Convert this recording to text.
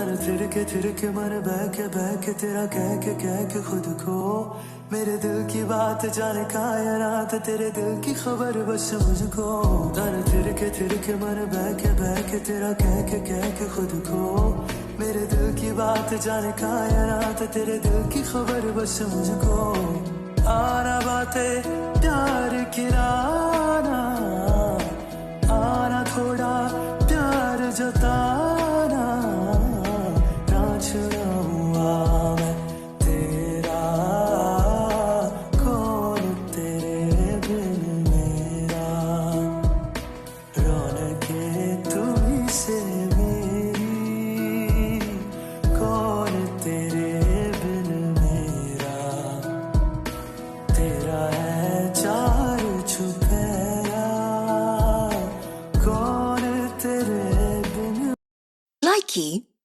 तन थिर के मन बह के तेरा कह के खुद को मेरे दिल की बात जाने कायनात तेरे दिल की खबर बस मुझको तन थिर के मन बह के तेरा कह के खुद को मेरे दिल की बात जाने कायनात तेरे दिल की खबर बस मुझको आना बातें प्यार की राना आना थोड़ा प्यार जताना ना छुड़ाऊंगा मैं तेरा कौन तेरे बिन मेरा रौनके तुम्ही से मेरी कौन तेरे बिन मेरा तेरा है चार छुपेरा कौन तेरे बिन Likey